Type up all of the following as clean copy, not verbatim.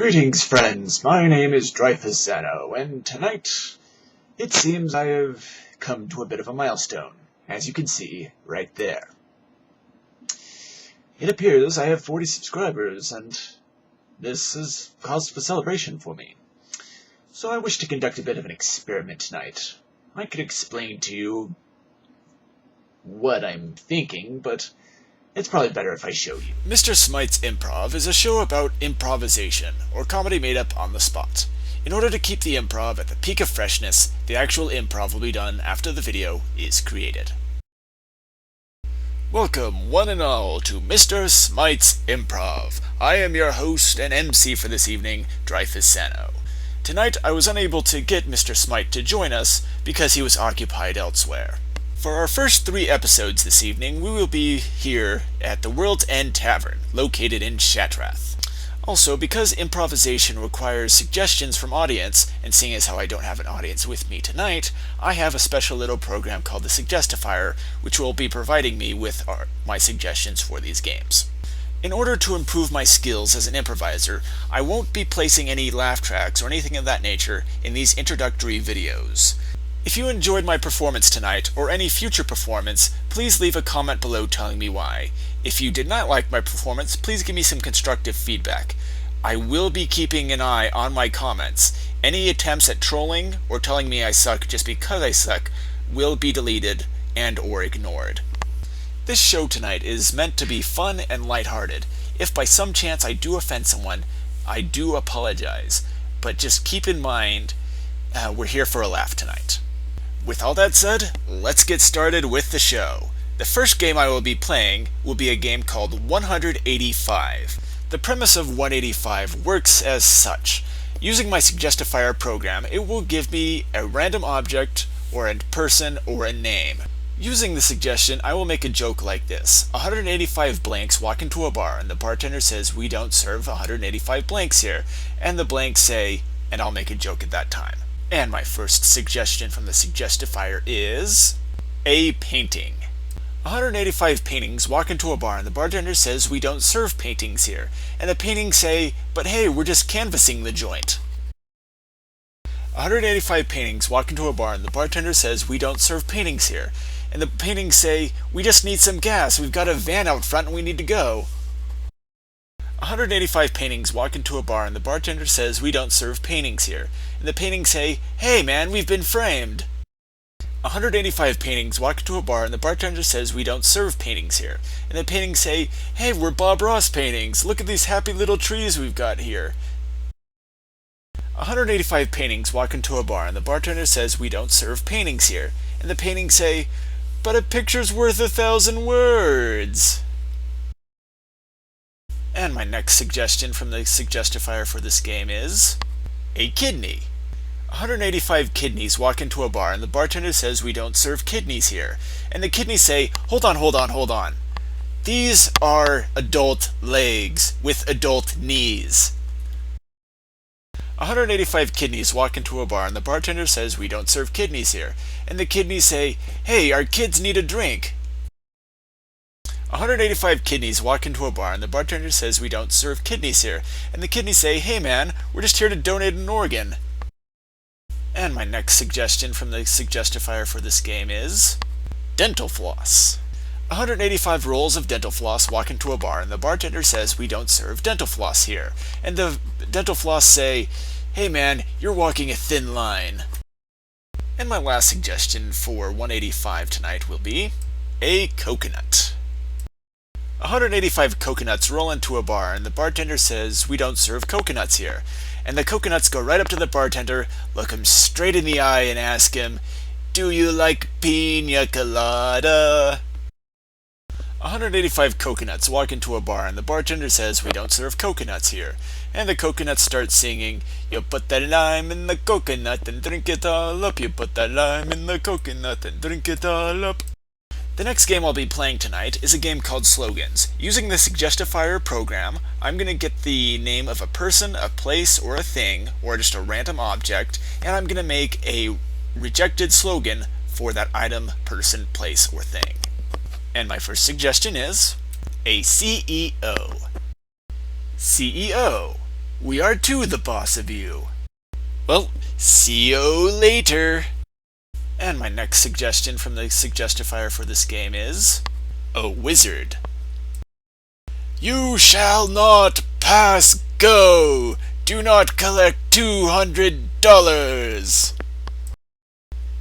Greetings, friends. My name is Dreyfus Xano, and tonight it seems I have come to a bit of a milestone, as you can see right there. It appears I have 40 subscribers, and this is cause for celebration for me. So I wish to conduct a bit of an experiment tonight. I could explain to you what I'm thinking, but it's probably better if I show you. Mr. Smite's Improv is a show about improvisation, or comedy made up on the spot. In order to keep the improv at the peak of freshness, the actual improv will be done after the video is created. Welcome, one and all, to Mr. Smite's Improv. I am your host and MC for this evening, Dreyfus Xano. Tonight, I was unable to get Mr. Smite to join us because he was occupied elsewhere. For our first 3 episodes this evening, we will be here at the World's End Tavern, located in Shatrath. Also, because improvisation requires suggestions from audience, and seeing as how I don't have an audience with me tonight, I have a special little program called the Suggestifier, which will be providing me with my suggestions for these games. In order to improve my skills as an improviser, I won't be placing any laugh tracks or anything of that nature in these introductory videos. If you enjoyed my performance tonight, or any future performance, please leave a comment below telling me why. If you did not like my performance, please give me some constructive feedback. I will be keeping an eye on my comments. Any attempts at trolling, or telling me I suck just because I suck, will be deleted and or ignored. This show tonight is meant to be fun and lighthearted. If by some chance I do offend someone, I do apologize. But just keep in mind, we're here for a laugh tonight. With all that said, let's get started with the show. The first game I will be playing will be a game called 185. The premise of 185 works as such. Using my Suggestifier program, it will give me a random object, or a person, or a name. Using the suggestion, I will make a joke like this. 185 blanks walk into a bar, and the bartender says, "We don't serve 185 blanks here." And the blanks say, and I'll make a joke at that time. And my first suggestion from the Suggestifier is a painting. 185 paintings walk into a bar and the bartender says, "We don't serve paintings here." And the paintings say, "But hey, we're just canvassing the joint." 185 paintings walk into a bar and the bartender says, "We don't serve paintings here." And the paintings say, "We just need some gas. We've got a van out front and we need to go." 185 paintings walk into a bar and the bartender says, "We don't serve paintings here." And the paintings say, "Hey man, we've been framed." 185 paintings walk into a bar and the bartender says, "We don't serve paintings here." And the paintings say, "Hey, we're Bob Ross paintings. Look at these happy little trees we've got here." 185 paintings walk into a bar and the bartender says, "We don't serve paintings here." And the paintings say, "But a picture's worth 1,000 words." And my next suggestion from the Suggestifier for this game is a kidney. 185 kidneys walk into a bar and the bartender says, "We don't serve kidneys here." And the kidneys say, hold on. These are adult legs with adult knees." 185 kidneys walk into a bar and the bartender says, "We don't serve kidneys here." And the kidneys say, "Hey, our kids need a drink." 185 kidneys walk into a bar and the bartender says, "We don't serve kidneys here." And the kidneys say, "Hey man, we're just here to donate an organ." And my next suggestion from the Suggestifier for this game is dental floss. 185 rolls of dental floss walk into a bar and the bartender says, "We don't serve dental floss here." And the dental floss say, "Hey man, you're walking a thin line." And my last suggestion for 185 tonight will be a coconut. 185 coconuts roll into a bar and the bartender says, "We don't serve coconuts here." And the coconuts go right up to the bartender, look him straight in the eye and ask him, "Do you like pina colada?" 185 coconuts walk into a bar and the bartender says, "We don't serve coconuts here." And the coconuts start singing, "You put that lime in the coconut and drink it all up. You put that lime in the coconut and drink it all up." The next game I'll be playing tonight is a game called Slogans. Using the Suggestifier program, I'm going to get the name of a person, a place, or a thing, or just a random object, and I'm going to make a rejected slogan for that item, person, place, or thing. And my first suggestion is a CEO. CEO. We are too the boss of you. Well, see you later. And my next suggestion from the Suggestifier for this game is a wizard. You shall not pass go. Do not collect $200.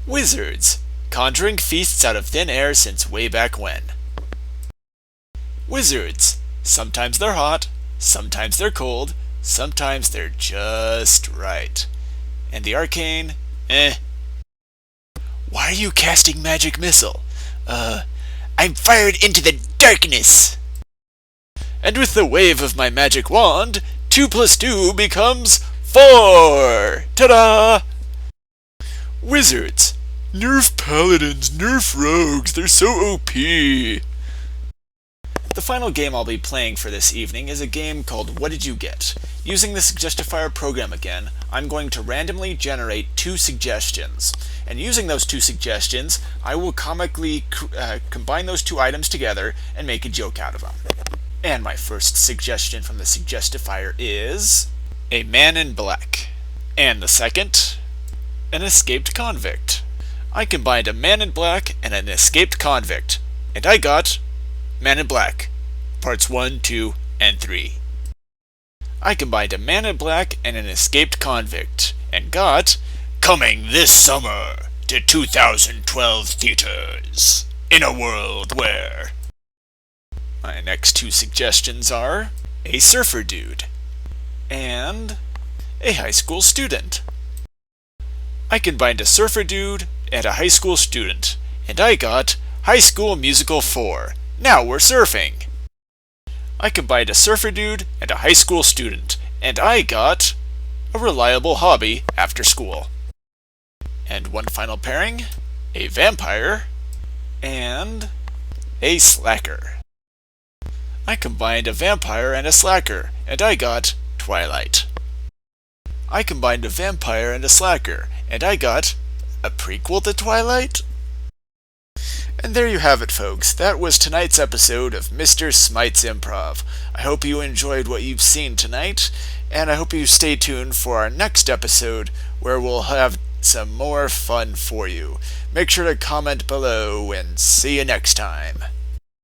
Wizards, conjuring feasts out of thin air since way back when. Wizards, sometimes they're hot, sometimes they're cold, sometimes they're just right. And the arcane, Why are you casting magic missile? I'm fired into the darkness! And with the wave of my magic wand, 2 plus 2 becomes 4! Ta-da! Wizards, nerf paladins, nerf rogues, they're so OP! The final game I'll be playing for this evening is a game called What Did You Get? Using the Suggestifier program again, I'm going to randomly generate 2 suggestions. And using those 2 suggestions, I will comically combine those 2 items together and make a joke out of them. And my first suggestion from the Suggestifier is a man in black. And the second, an escaped convict. I combined a man in black and an escaped convict, and I got Man in Black, parts 1, 2, and 3. I combined a man in black and an escaped convict, and got Coming this summer to 2012 theaters, in a world where... My next 2 suggestions are a surfer dude and a high school student. I combined a surfer dude and a high school student, and I got High School Musical 4. Now we're surfing! I combined a surfer dude and a high school student, and I got a reliable hobby after school. And one final pairing, a vampire and a slacker. I combined a vampire and a slacker, and I got Twilight. I combined a vampire and a slacker, and I got a prequel to Twilight? And there you have it, folks. That was tonight's episode of Mr. Smite's Improv. I hope you enjoyed what you've seen tonight, and I hope you stay tuned for our next episode, where we'll have some more fun for you. Make sure to comment below, and see you next time.